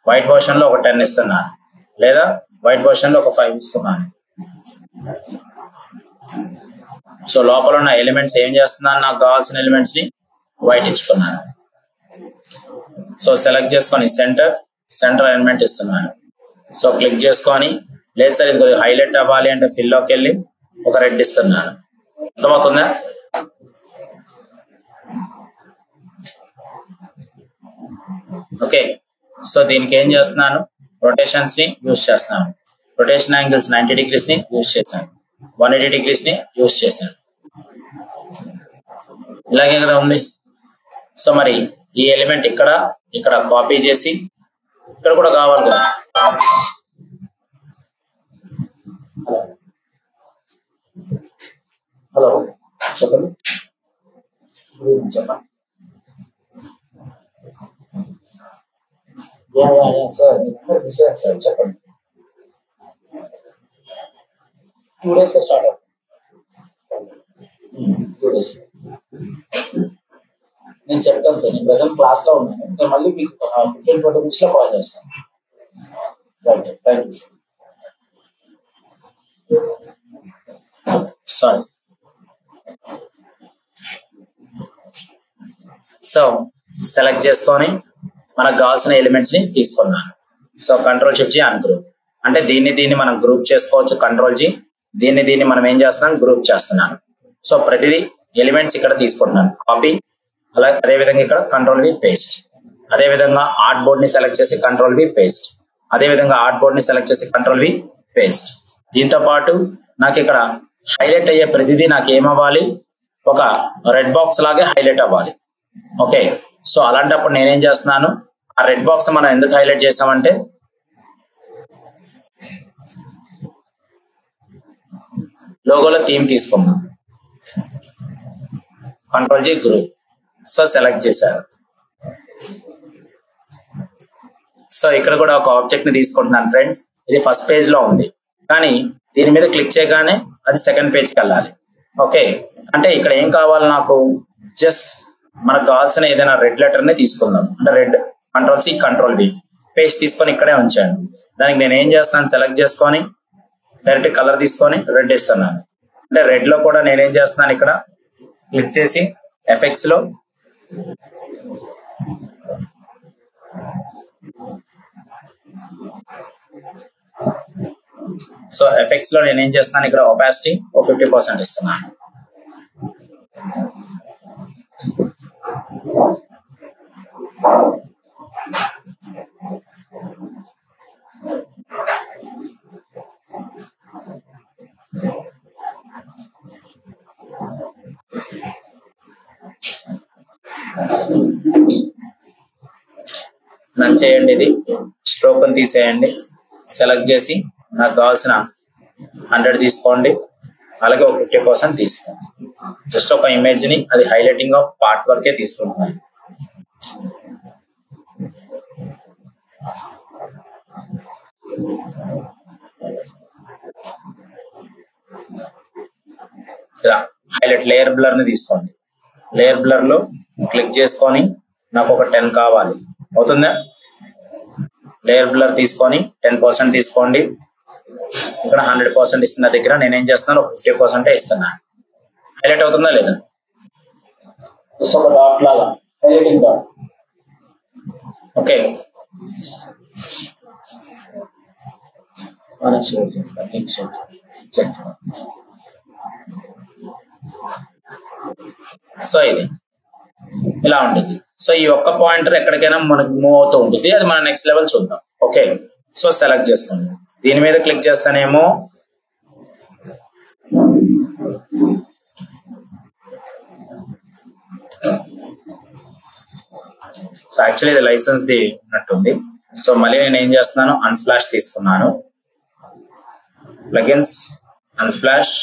వైట్ వర్షన్ లో ఒక 10 ఇస్తున్నాను, లేదా వైట్ వర్షన్ లో ఒక 5 ఇస్తున్నాను. సో లోపల ఉన్న ఎలిమెంట్స్ ఏం చేస్తున్నాను, నాకు కావాల్సిన ఎలిమెంట్స్ ని వైట్ ఇచ్చుకున్నాను. సో సెలెక్ట్ చేసుకొని సెంటర్ ఎలిమెంట్ ఇస్తున్నాను. సో క్లిక్ చేసుకొని లేదు సార్ ఇది హైలైట్ అవ్వాలి అంటే ఫిల్లోకి వెళ్ళి ఒక రెడ్ ఇస్తున్నాను. అర్థమవుతుందా? ఓకే, సో దీనికి ఏం చేస్తున్నాను, రొటేషన్స్ ని యూజ్ చేస్తున్నాను. రొటేషన్ యాంగిల్స్ 90 degrees ని యూజ్ చేశాను, 180 degrees ని యూజ్ చేశాను. ఇలాగే కదా ఉంది. సో మరి ఈ ఎలిమెంట్ ఇక్కడ కాపీ చేసి ఇక్కడ కూడా కావాలి కదా. హలో చెప్పండి సార్ చెప్పండి. 2 days లో స్టార్ట్ అవుతుంది. 2 days నేను చెప్తాను సార్. నేను ప్రజెంట్ క్లాస్ లో ఉన్నాను, నేను మళ్ళీ మీకు 15-20 minutes లో కాల్ చేస్తాను. Right sir, thank you sir. Sorry. So select చేసుకొని మనకు కావాల్సిన ఎలిమెంట్స్ ని తీసుకున్నాను. సో కంట్రోల్-Shift-G అన్గ్రూప్ అంటే దీన్ని మనం గ్రూప్ చేసుకోవచ్చు. కంట్రోల్-G దీన్ని మనం ఏం చేస్తున్నాం, గ్రూప్ చేస్తున్నాను. సో ప్రతిదీ ఎలిమెంట్స్ ఇక్కడ తీసుకుంటున్నాను, కాపీ. అలాగే అదేవిధంగా ఇక్కడ కంట్రోల్-V పేస్ట్. అదేవిధంగా ఆర్ట్ బోర్డ్ ని సెలెక్ట్ చేసి కంట్రోల్-V పేస్ట్. అదేవిధంగా ఆర్ట్ బోర్డ్ ని సెలెక్ట్ చేసి కంట్రోల్-V పేస్ట్. దీంతో పాటు నాకు ఇక్కడ హైలైట్ అయ్యే ప్రతిదీ నాకు ఏమవ్వాలి, ఒక రెడ్ బాక్స్ లాగే హైలైట్ అవ్వాలి. ఓకే, సో అలాంటప్పుడు నేనేం చేస్తున్నాను, ఆ రెడ్ బాక్స్ మనం ఎందుకు హైలైట్ చేసామంటే లోగోలో థీమ్ తీసుకుందాం, control G group. So select చేశారు. సో ఇక్కడ కూడా ఒక ఆబ్జెక్ట్ ని తీసుకుంటున్నాను ఫ్రెండ్స్. ఇది ఫస్ట్ పేజ్ లో ఉంది, కానీ దీని మీద క్లిక్ చేయగానే అది సెకండ్ పేజ్కి వెళ్ళాలి. ఓకే, అంటే ఇక్కడ ఏం కావాలి నాకు, జస్ట్ మనకు కావాల్సిన ఏదైనా రెడ్ లెటర్ ని తీసుకుందాం. అంటే red, control C control V, page తీసుకొని ఇక్కడే ఉంచాను. దానికి నేను ఏం చేస్తాను, సెలెక్ట్ చేసుకొని డైరెక్ట్ కలర్ తీసుకొని రెడ్ ఇస్తున్నాను. అంటే రెడ్ లో కూడా నేనేం చేస్తున్నాను, ఇక్కడ క్లిక్ చేసి ఎఫెక్ట్స్ లో సో ఎఫెక్ట్స్ లో నేను ఏం చేస్తున్నాను, ఇక్కడ ఒపాసిటీ 50% ఇస్తున్నాను. నన్ను చేయండి, ఇది స్ట్రోక్ అని తీసేయండి. సెలెక్ట్ చేసి నాకు కావాల్సిన 100 తీసుకోండి, అలాగే ఒక 50% తీసుకోండి. జస్ట్ ఒక ఇమేజ్ ని అది హైలైటింగ్ ఆఫ్ పార్ట్ వరకే తీసుకుంటున్నాను. హైలైట్ లేయర్ బ్లర్ ని తీసుకోండి. లేయర్ బ్లర్ లో క్లిక్ చేసుకొని నాకు ఒక 10 కావాలి, అవుతుందా? లేయర్ బ్లర్ తీసుకొని 10% తీసుకోండి. ఇక్కడ 100% ఇస్తున్న దగ్గర నేనేం చేస్తున్నాను, 50% ఇస్తున్నాను. హైలైట్ అవుతుందా లేదా? ఒక డాట్ లాగా, హైలైటింగ్ డాట్. ఓకే, సో ఇది ఇలా ఉంటుంది. సో ఈ ఒక్క పాయింటర్ ఎక్కడికైనా మనకు మూవ్ అవుతూ ఉంటుంది, అది మన నెక్స్ట్ లెవెల్ చూద్దాం. ఓకే, సో సెలెక్ట్ చేసుకోండి. దీని మీద క్లిక్ చేస్తానేమో సో యాక్చువల్లీ ఇది లైసెన్స్ ది ఉన్నట్టుంది. సో మళ్ళీ నేను ఏం చేస్తున్నాను, అన్స్ప్లాష్ తీసుకున్నాను. ప్లగిన్స్, అన్స్ప్లాష్,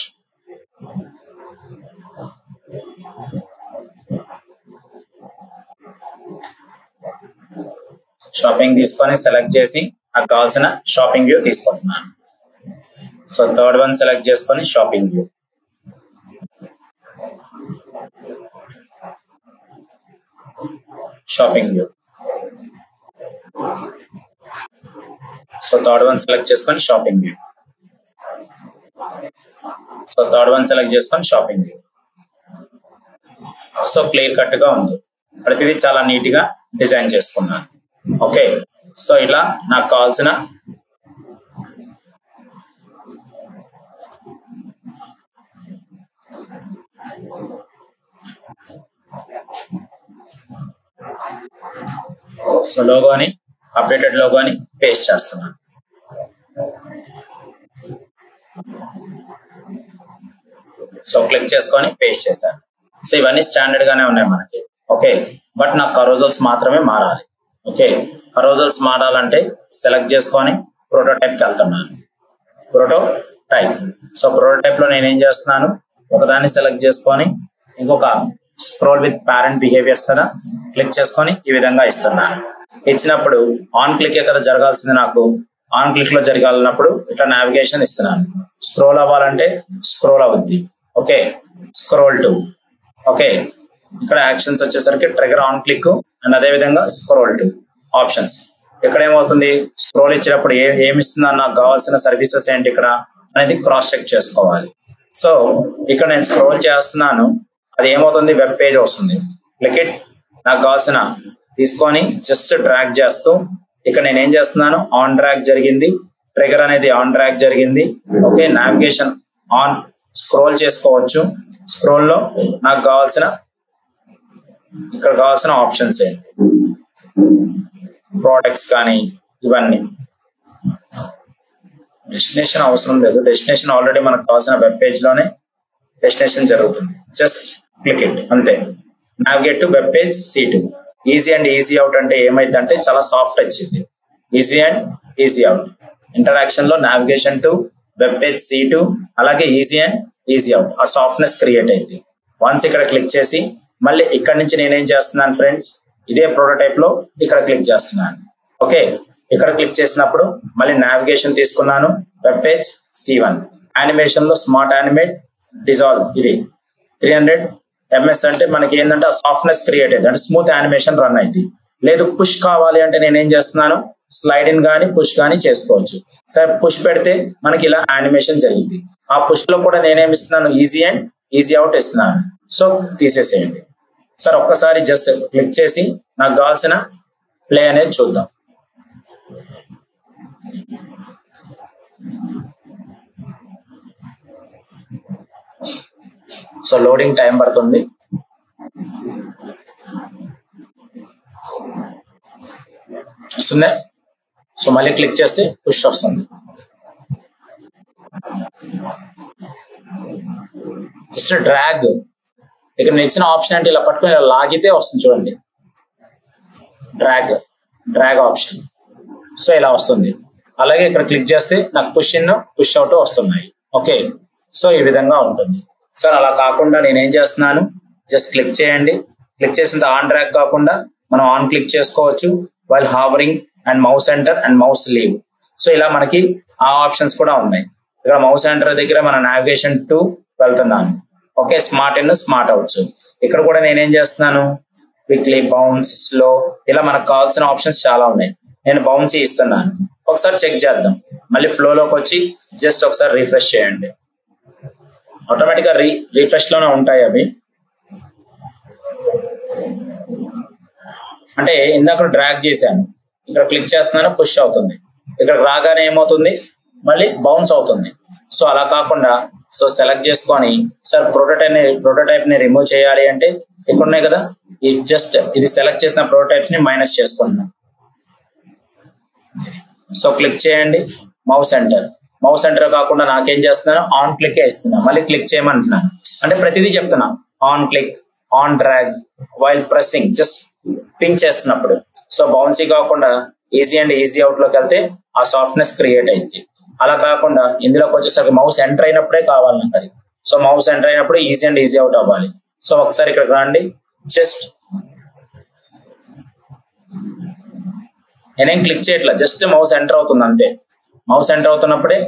షాపింగ్ తీసుకొని సెలెక్ట్ చేసి నాకు కావాల్సిన షాపింగ్ వ్యూ తీసుకుంటున్నాను. సో థర్డ్ వన్ సెలెక్ట్ చేసుకొని shopping view, shopping view. So third one select చేసుకొని shopping view, so third one select చేసుకొని shopping view. So clear cut గా ఉంది, ప్రతిదీ చాలా నీట్ గా డిజైన్ చేసుకున్నాను. ఓకే, సో ఇలా నాకు కావాల్సిన సో లోగోని, అప్డేటెడ్ లోగోని పేస్ట్ చేస్తున్నాను. సో క్లిక్ చేసుకొని పేస్ట్ చేశాను. సో ఇవన్నీ స్టాండర్డ్ గానే ఉన్నాయి మనకి. ఓకే, బట్ నాకు కరోజల్స్ మాత్రమే మారాలి. ఓకే, కరోజల్స్ మారాలంటే సెలెక్ట్ చేసుకొని ప్రోటోటైప్కి వెళ్తున్నాను. ప్రోటోటైప్, సో ప్రోటోటైప్ లో నేనేం చేస్తున్నాను, ఒకదాన్ని సెలెక్ట్ చేసుకొని ఇంకొక స్క్రోల్ విత్ పేరెంట్ బిహేవియర్స్ కదా, క్లిక్ చేసుకొని ఈ విధంగా ఇస్తున్నాను. ఇచ్చినప్పుడు ఆన్ క్లిక్ కదా జరగాల్సింది, నాకు ఆన్ క్లిక్ లో జరగాలన్నప్పుడు ఇట్లా నావిగేషన్ ఇస్తున్నాను. స్క్రోల్ అవ్వాలంటే స్క్రోల్ అవుద్ది. Okay, scroll to. ఓకే, ఇక్కడ యాక్షన్స్ వచ్చేసరికి ట్రిగర్, ఆన్ క్లిక్ అండ్ అదే విధంగా స్క్రోల్ టు ఆప్షన్స్. ఇక్కడ ఏమవుతుంది, స్క్రోల్ ఇచ్చినప్పుడు ఏమి ఇస్తుందని నాకు కావాల్సిన సర్వీసెస్ ఏంటి ఇక్కడ అనేది క్రాస్ చెక్ చేసుకోవాలి. సో ఇక్కడ నేను స్క్రోల్ చేస్తున్నాను, అది ఏమవుతుంది, వెబ్ పేజ్ వస్తుంది. క్లిక్ ఇట్, నాకు కావాల్సిన తీసుకొని జస్ట్ డ్రాగ్ చేస్తూ ఇక్కడ నేను ఏం చేస్తున్నాను, ఆన్ డ్రాగ్ జరిగింది, ట్రిగర్ అనేది ఆన్ డ్రాగ్ జరిగింది. ఓకే, నావిగేషన్ ఆన్, స్క్రోల్ చేసుకోవచ్చు. స్క్రోల్లో నాకు కావాల్సిన ఇక్కడ కావాల్సిన ఆప్షన్స్ ఏంటి, ప్రోడక్ట్స్ కానీ ఇవన్నీ. డెస్టినేషన్ అవసరం లేదు, డెస్టినేషన్ ఆల్రెడీ మనకు కావాల్సిన వెబ్ పేజ్ లోనే డెస్టినేషన్ జరుగుతుంది. జస్ట్ క్లిక్ ఇట్, అంతే. Navigate to web page C2. Easy and easy out అంటే ఏమైందంటే చాలా సాఫ్ట్ వచ్చింది. Easy and easy out interaction లో navigation to web page C2, అలాగే ఈజీ అండ్ ఈజీ అవుట్, ఆ సాఫ్ట్నెస్ క్రియేట్ అయింది. వన్స్ ఇక్కడ క్లిక్ చేసి మళ్ళీ ఇక్కడ నుంచి నేనేం చేస్తున్నాను ఫ్రెండ్స్, ఇదే ప్రోటోటైప్ లో ఇక్కడ క్లిక్ చేస్తున్నాను. ఓకే, ఇక్కడ క్లిక్ చేసినప్పుడు మళ్ళీ నావిగేషన్ తీసుకున్నాను, వెబ్ పేజ్ C1, యానిమేషన్ లో స్మార్ట్ యానిమేట్ డిజాల్వ్, ఇది 300 ms అంటే మనకి ఏంటంటే ఆ సాఫ్ట్నెస్ క్రియేట్ అయింది, అంటే స్మూత్ యానిమేషన్ రన్ అయింది. లేదు పుష్ కావాలి అంటే నేనేం చేస్తున్నాను, స్లైడ్ ఇన్ కానీ పుష్ కానీ చేసుకోవచ్చు. సార్ పుష్ పెడితే మనకి ఇలా యానిమేషన్ జరిగింది. ఆ పుష్ లో కూడా నేనేమి ఇస్తున్నాను, ఈజీ అండ్ ఈజీ అవుట్ ఇస్తున్నాను. సో తీసేసేయండి సార్. ఒక్కసారి జస్ట్ క్లిక్ చేసి నాకు కావాల్సిన ప్లే అనేది చూద్దాం. సో లోడింగ్ టైం పడుతుంది. వస్తుందా? సో మళ్ళీ క్లిక్ చేస్తే పుష్ వస్తుంది. జస్ట్ డ్రాగ్, ఇక్కడ ఇచ్చిన ఆప్షన్ అంటే ఇలా పట్టుకొని ఇలా లాగితే వస్తుంది చూడండి, డ్రాగ్ ఆప్షన్. సో ఇలా వస్తుంది. అలాగే ఇక్కడ క్లిక్ చేస్తే నాకు పుష్ ఇన్ పుష్ అవుట్ వస్తున్నాయి. ఓకే, సో ఈ విధంగా ఉంటుంది సార్. అలా కాకుండా నేనేం చేస్తున్నాను, జస్ట్ క్లిక్ చేయండి. క్లిక్ చేసిన ఆన్ డ్రాగ్ కాకుండా మనం ఆన్ క్లిక్ చేసుకోవచ్చు, while hovering and mouse enter and mouse leave. So ఇలా మనకి ఆ ఆప్షన్స్ కూడా ఉన్నాయి. ఇక్కడ మౌస్ ఎంటర్ దగ్గర మన నావిగేషన్ 2 వెళ్తున్నాను. Okay, smart in smart outs. ఇక్కడ కూడా నేనేం చేస్తున్నాను, క్విక్లీ, బౌన్స్, స్లో, ఇలా మనకు కావాల్సిన ఆప్షన్స్ చాలా ఉన్నాయి. నేను బౌన్స్ ఇస్తున్నాను. ఒకసారి చెక్ చేద్దాం. మళ్ళీ ఫ్లోలోకి వచ్చి జస్ట్ ఒకసారి రీఫ్రెష్ చేయండి. ఆటోమేటిక్గా రీఫ్రెష్ లోనే ఉంటాయి అవి. అంటే ఇందాక డ్రాగ్ చేశాను, ఇక్కడ క్లిక్ చేస్తున్నాను, పుష్ అవుతుంది. ఇక్కడ రాగానే ఏమవుతుంది, మళ్ళీ బౌన్స్ అవుతుంది. సో అలా కాకుండా సో సెలెక్ట్ చేసుకొని సార్ ప్రోటోటైప్ ని రిమూవ్ చేయాలి అంటే ఇక్కడ ఉన్నాయి కదా, ఈ జస్ట్ ఇది సెలెక్ట్ చేసిన ప్రోటోటైప్ ని మైనస్ చేసుకుంటున్నాం. సో క్లిక్ చేయండి, మౌస్ ఎంటర్ కాకుండా నాకేం చేస్తున్నాను, ఆన్ క్లిక్ ఇస్తున్నా. మళ్ళీ క్లిక్ చేయమంటున్నాను, అంటే ప్రతిదీ చెప్తున్నా. On click, on drag, while pressing, just pink చేస్తున్నప్పుడు. సో బౌన్సీ కాకుండా ఈజీ అండ్ ఈజీ అవుట్ లోకి వెళ్తే ఆ సాఫ్ట్నెస్ క్రియేట్ అయింది. అలా కాకుండా ఇందులోకి వచ్చేసరికి మౌస్ ఎంటర్ అయినప్పుడే కావాలి నాకు అది. సో మౌస్ ఎంటర్ అయినప్పుడు ఈజీ అండ్ ఈజీ అవుట్ అవ్వాలి. సో ఒకసారి ఇక్కడ రండి, జస్ట్ నేనేం క్లిక్ చేయట్లా, జస్ట్ మౌస్ ఎంటర్ అవుతుంది అంతే. మౌస్ ఎంటర్ అవుతున్నప్పుడే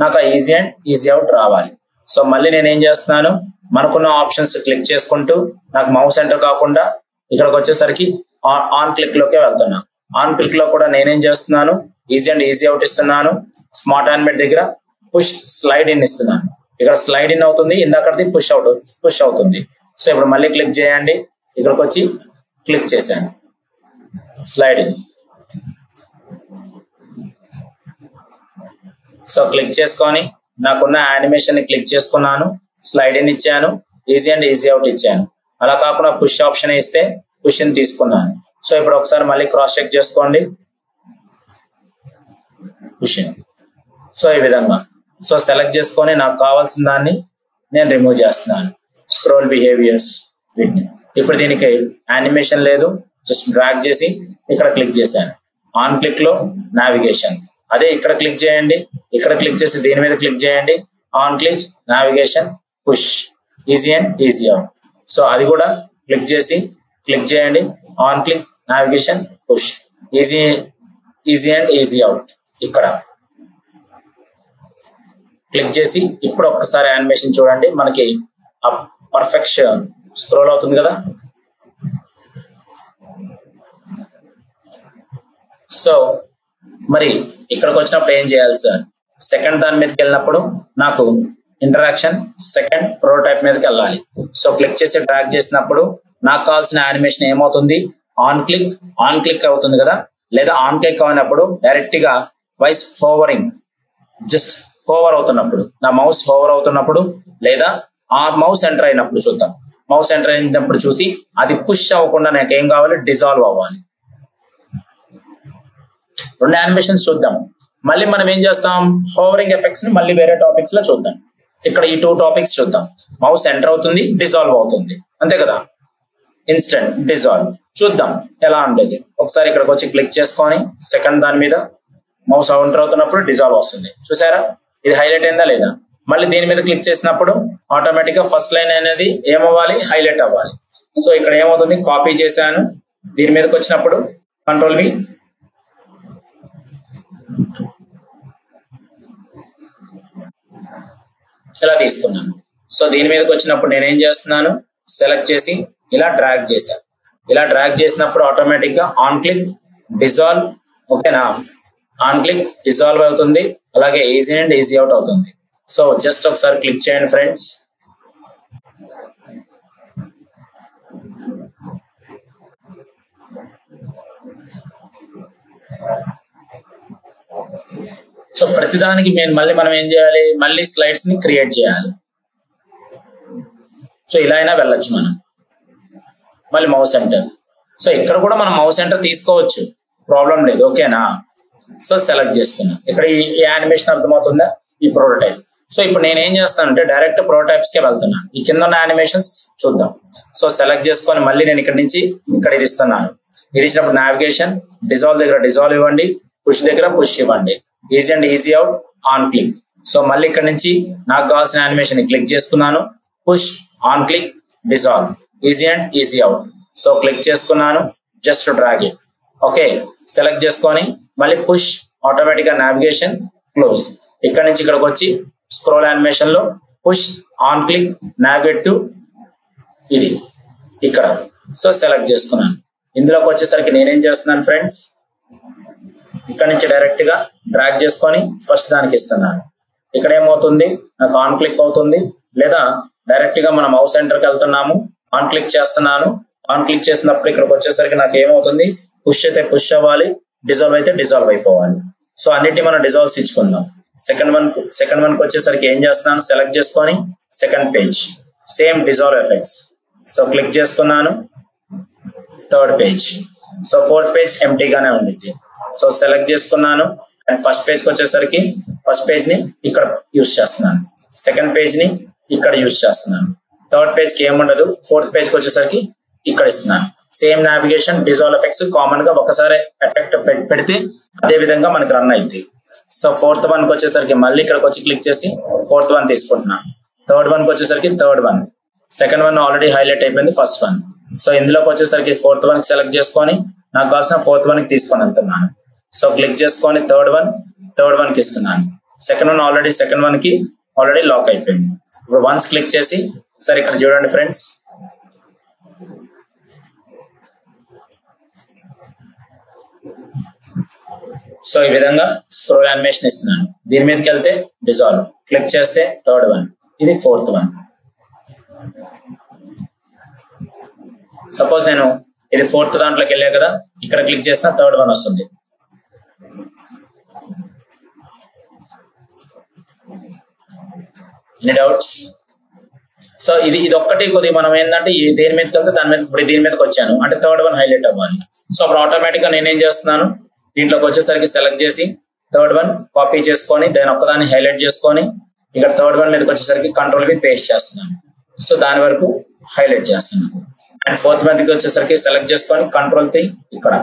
నాకు ఆ ఈజీ అండ్ ఈజీ అవుట్ రావాలి. సో మళ్ళీ నేనేం చేస్తున్నాను, మనకున్న ఆప్షన్స్ క్లిక్ చేసుకుంటూ నాకు మౌస్ ఎంటర్ కాకుండా ఇక్కడికి వచ్చేసరికి ఆన్ క్లిక్ లోకే వెళ్తున్నా. ఆన్ క్లిక్ లో కూడా నేనేం చేస్తున్నాను, ఈజీ అండ్ ఈజీ అవుట్ ఇస్తున్నాను. స్మార్ట్ యానిమేట్ దగ్గర పుష్ స్లైడ్ ఇన్ ఇస్తున్నాను. ఇక్కడ స్లైడ్ ఇన్ అవుతుంది, ఇందాకది పుష్ అవుతుంది. సో ఇప్పుడు మళ్ళీ క్లిక్ చేయండి, ఇక్కడికి వచ్చి క్లిక్ చేశాను, స్లైడ్ ఇన్. సో క్లిక్ చేసుకొని నాకున్న యానిమేషన్ ని క్లిక్ చేసుకున్నాను, స్లైడ్ ఇన్ ఇచ్చాను, ఈజీ అండ్ ఈజీ అవుట్ ఇచ్చాను. అలా కాకుండా పుష్ ఆప్షన్ ఇస్తే పుష్ ఇన్ తీసుకున్నాను. సో ఇప్పుడు ఒకసారి మళ్ళీ క్రాస్ చెక్ చేసుకోండి, పుష్ ఇన్. సో ఈ విధంగా సో సెలెక్ట్ చేసుకొని నాకు కావాల్సిన దాన్ని నేను రిమూవ్ చేస్తున్నాను. స్క్రోల్ బిహేవియర్స్ వీటిని. ఇప్పుడు దీనికి యానిమేషన్ లేదు, జస్ట్ డ్రాగ్ చేసి ఇక్కడ క్లిక్ చేశాను. ఆన్ క్లిక్ లో నావిగేషన్, అదే ఇక్కడ క్లిక్ చేయండి, ఇక్కడ క్లిక్ చేసి దీని మీద క్లిక్ చేయండి, on click navigation push, easy and easy out. So అది కూడా క్లిక్ చేసి క్లిక్ చేయండి, on click navigation push, easy and easy out. ఇక్కడ క్లిక్ చేసి ఇప్పుడు ఒక్కసారి యానిమేషన్ చూడండి, మనకి పర్ఫెక్షన్ స్క్రోల్ అవుతుంది కదా. సో మరి ఇక్కడికి వచ్చినప్పుడు ఏం చేయాలి సార్, సెకండ్ దాని మీదకి వెళ్ళినప్పుడు నాకు ఇంటరాక్షన్ సెకండ్ ప్రోటోటైప్ మీదకి వెళ్ళాలి. సో క్లిక్ చేసి డ్రాగ్ చేసినప్పుడు నాకు కావాల్సిన యానిమేషన్ ఏమవుతుంది, ఆన్ క్లిక్ అవుతుంది కదా. లేదా ఆన్ క్లిక్ అయినప్పుడు డైరెక్ట్ గా వైస్ హోవరింగ్, జస్ట్ హోవర్ అవుతున్నప్పుడు, నా మౌస్ హోవర్ అవుతున్నప్పుడు, లేదా ఆ మౌస్ ఎంటర్ అయినప్పుడు చూద్దాం. మౌస్ ఎంటర్ అయినప్పుడు చూసి అది పుష్ అవ్వకుండా నాకు ఏం కావాలి, డిజాల్వ్ అవ్వాలి. రెండు యానిమేషన్స్ చూద్దాం. మళ్ళీ మనం ఏం చేస్తాం, హోవరింగ్ ఎఫెక్ట్స్ ని మళ్ళీ వేరే టాపిక్స్ లో చూద్దాం. ఇక్కడ ఈ 2 టాపిక్స్ చూద్దాం. మౌస్ ఎంటర్ అవుతుంది, డిజాల్వ్ అవుతుంది, అంతే కదా. ఇన్స్టెంట్ డిజాల్వ్ చూద్దాం ఎలా ఉండేది. ఒకసారి ఇక్కడికి వచ్చి క్లిక్ చేసుకొని సెకండ్ దాని మీద మౌస్ ఎంటర్ అవుతున్నప్పుడు డిజాల్వ్ వస్తుంది, చూసారా. ఇది హైలైట్ అయిందా లేదా. మళ్ళీ దీని మీద క్లిక్ చేసినప్పుడు ఆటోమేటిక్ గా ఫస్ట్ లైన్ అనేది ఏమవ్వాలి, హైలైట్ అవ్వాలి. సో ఇక్కడ ఏమవుతుంది, కాపీ చేశాను, దీని మీదకి వచ్చినప్పుడు కంట్రోల్ వి, ఇలా తీసుకున్నాను. సో దీని మీదకి వచ్చినప్పుడు నేను ఏం చేస్తున్నాను, సెలెక్ట్ చేసి ఇలా డ్రాగ్ చేశాను. ఇలా డ్రాగ్ చేసినప్పుడు ఆటోమేటిక్ గా ఆన్ క్లిక్ డిజాల్వ్, ఓకేనా, ఆన్ క్లిక్ డిజాల్వ్ అవుతుంది, అలాగే ఈజీ అండ్ ఈజీ అవుట్ అవుతుంది. సో జస్ట్ ఒకసారి క్లిక్ చేయండి ఫ్రెండ్స్. సో ప్రతిదానికి మనం ఏం చేయాలి, మళ్ళీ స్లైడ్స్ ని క్రియేట్ చేయాలి. సో ఇలా అయినా వెళ్ళొచ్చు మనం. మళ్ళీ మౌస్ ఎంటర్. సో ఇక్కడ కూడా మనం మౌస్ ఎంటర్ తీసుకోవచ్చు, ప్రాబ్లం లేదు, ఓకేనా. సో సెలెక్ట్ చేసుకున్నాం. ఇక్కడ ఈ యానిమేషన్ అర్థమవుతుందా, ఈ ప్రోటోటైప్. సో ఇప్పుడు నేను ఏం చేస్తానంటే డైరెక్ట్ ప్రోటోటైప్స్ కే వెళ్తున్నాను. ఈ కింద ఉన్న యానిమేషన్స్ చూద్దాం. సో సెలెక్ట్ చేసుకొని మళ్ళీ నేను ఇక్కడ నుంచి ఇక్కడ ఇది ఇస్తున్నాను. ఇది ఇచ్చినప్పుడు నావిగేషన్, డిజాల్వ్ దగ్గర డిజాల్వ్ ఇవ్వండి, పుష్ దగ్గర పుష్ ఇవ్వండి, easy and easy out, on click. So మళ్ళీ ఇక్కడ నుంచి నాకు కావాల్సిన యానిమేషన్ క్లిక్ చేసుకున్నాను, push, on click, dissolve, easy and easy out. So click చేసుకున్నాను, just drag it, okay. Select చేసుకొని మళ్ళీ పుష్, ఆటోమేటిక్ గా నావిగేషన్, క్లోజ్. ఇక్కడ నుంచి ఇక్కడికి వచ్చి స్క్రోల్ యానిమేషన్ లో push, on click, navigate to ఇది ఇక్కడ. సో సెలెక్ట్ చేసుకున్నాను. ఇందులోకి వచ్చేసరికి నేనేం చేస్తున్నాను ఫ్రెండ్స్, ఇక్కడ నుంచి డైరెక్ట్ గా డ్రాగ్ చేసుకొని ఫస్ట్ దానికి ఇస్తున్నాను. ఇక్కడ ఏమవుతుంది, నాకు ఆన్ క్లిక్ అవుతుంది, లేదా డైరెక్ట్ గా మనం మౌస్ సెంటర్కి వెళ్తున్నాము, ఆన్ క్లిక్ చేస్తున్నాను. ఆన్ క్లిక్ చేసినప్పుడు ఇక్కడికి వచ్చేసరికి నాకు ఏమవుతుంది, పుష్ అయితే పుష్ అవ్వాలి, డిజాల్వ్ అయితే డిజాల్వ్ అయిపోవాలి. సో అన్నిటి మనం డిజాల్వ్స్ ఇచ్చుకుందాం. సెకండ్ వన్ కి వచ్చేసరికి ఏం చేస్తున్నాను, సెలెక్ట్ చేసుకొని second page, same dissolve effects. So click చేసుకున్నాను, third page. So fourth page ఎంటీగానే ఉండిద్ది. సో సెలెక్ట్ చేసుకున్నాను అండ్ ఫస్ట్ పేజ్ కి వచ్చేసరికి ఫస్ట్ పేజ్ ని ఇక్కడ యూజ్ చేస్తున్నాను, సెకండ్ పేజ్ ని ఇక్కడ యూజ్ చేస్తున్నాను, థర్డ్ పేజ్ కి ఏముండదు, ఫోర్త్ పేజ్ కి వచ్చేసరికి ఇక్కడ ఇస్తున్నాను. Same navigation, dissolve effects common గా ఒకసారి ఎఫెక్ట్ పెడితే అదే విధంగా మనకి రన్ అయింది. సో ఫోర్త్ వన్ కి వచ్చేసరికి మళ్ళీ ఇక్కడికి వచ్చి క్లిక్ చేసి ఫోర్త్ వన్ తీసుకుంటున్నాను. థర్డ్ వన్ కి వచ్చేసరికి third one, second one already highlight అయిపోయింది, ఫస్ట్ వన్. సో ఇందులోకి వచ్చేసరికి ఫోర్త్ వన్ సెలెక్ట్ చేసుకొని నాకు కావాల్సిన ఫోర్త్ వన్ కి తీసుకొని వెళ్తున్నాను. సో క్లిక్ చేసుకొని థర్డ్ వన్ కి ఇస్తున్నాను. సెకండ్ వన్ కి ఆల్రెడీ లాక్ అయిపోయింది. ఇప్పుడు వన్స్ క్లిక్ చేసి సరే ఇక్కడ చూడండి ఫ్రెండ్స్, సో ఈ విధంగా స్క్రోల్ యానిమేషన్ ఇస్తున్నాను. దీని మీదకి వెళ్తే డిజాల్వ్, క్లిక్ చేస్తే థర్డ్ వన్, ఇది ఫోర్త్ వన్. సపోజ్ నేను ఇది ఫోర్త్ దాంట్లోకి వెళ్ళా కదా, ఇక్కడ క్లిక్ చేసిన థర్డ్ వన్ వస్తుంది. Any doubts? సో ఇది ఒక్కటి కొద్దిగా మనం ఏంటంటే దేని మీదకి వెళ్తే దాని మీద, ఇప్పుడు దీని మీదకి వచ్చాను అంటే థర్డ్ వన్ హైలైట్ అవ్వాలి. సో అప్పుడు ఆటోమేటిక్ గా నేనేం చేస్తున్నాను, దీంట్లోకి వచ్చేసరికి సెలెక్ట్ చేసి థర్డ్ వన్ కాపీ చేసుకొని దాని ఒక్కదాన్ని హైలైట్ చేసుకొని ఇక్కడ థర్డ్ వన్ మీదకి వచ్చేసరికి కంట్రోల్ కి పేస్ట్ చేస్తున్నాను. సో దాని వరకు హైలైట్ చేస్తున్నాను. అండ్ ఫోర్త్ మీదకి వచ్చేసరికి సెలెక్ట్ చేసుకొని కంట్రోల్ తి ఇక్కడ.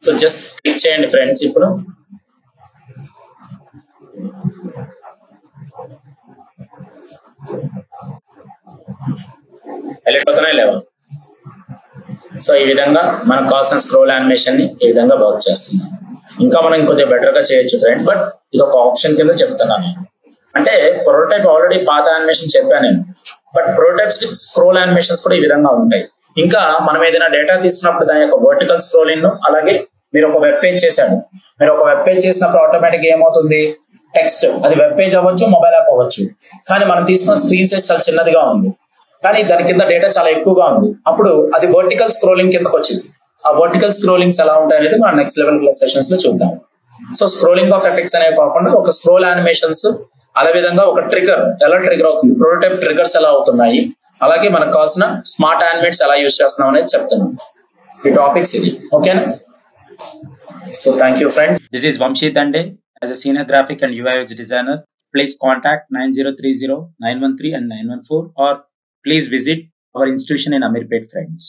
సో జస్ట్ క్లిక్ చేయండి ఫ్రెండ్స్. ఇప్పుడు హైలైట్ అవుతున్నాయి లేవా? సో ఈ విధంగా మనకు కావాల్సిన స్క్రోల్ యానిమేషన్ ని ఈ విధంగా వర్క్ చేస్తున్నాం. ఇంకా మనం ఇంకొద్దిగా బెటర్ గా చేయొచ్చు ఫ్రెండ్, బట్ ఇది ఒక ఆప్షన్ కింద చెప్తున్నాను నేను. అంటే ప్రోటోటైప్ ఆల్రెడీ పాత యానిమేషన్ చెప్పాను నేను, బట్ ప్రోటోటైప్స్ కి స్క్రోల్ యానిమేషన్స్ కూడా ఈ విధంగా ఉంటాయి. ఇంకా మనం ఏదైనా డేటా తీసినప్పుడు దాని యొక్క వర్టికల్ స్క్రోలింగ్, అలాగే మీరు ఒక వెబ్ పేజ్ చేశాడు, మీరు ఒక వెబ్ పేజ్ చేసినప్పుడు ఆటోమేటిక్ ఏమవుతుంది, టెక్స్ట్ అది వెబ్ పేజ్ అవ్వచ్చు, మొబైల్ యాప్ అవ్వచ్చు, కానీ మనం తీసుకున్న స్క్రీన్ సైజ్ చాలా చిన్నదిగా ఉంది, కానీ దాని కింద డేటా చాలా ఎక్కువగా ఉంది. అప్పుడు అది వర్టికల్ స్క్రోలింగ్ కిందకి వచ్చింది. ఆ వర్టికల్ స్క్రోలింగ్స్ ఎలా ఉంటాయి అనేది మనం నెక్స్ట్ లెవెల్ క్లాస్ సెషన్స్ లో చూద్దాం. సో స్క్రోలింగ్ ఆఫ్ ఎఫెక్ట్స్ అనేవి కాకుండా ఒక స్క్రోల్ యానిమేషన్స్, అదే విధంగా ఒక ట్రిగర్ ఎలా ట్రిగర్ అవుతుంది, ప్రోటోటైప్ ట్రిగర్స్ ఎలా అవుతున్నాయి, అలాగే మనకు కావాల్సిన స్మార్ట్ యానిమేట్స్ ఎలా యూజ్ చేస్తున్నాం అనేది చెప్తున్నాం. ఈ టాపిక్స్ ఇది, ఓకేనా? So thank you friends. This is Vamshi Dande. As a senior graphic and UI UX designer, please contact 9030 913 and 914, or please visit our institution in Amirpet, friends.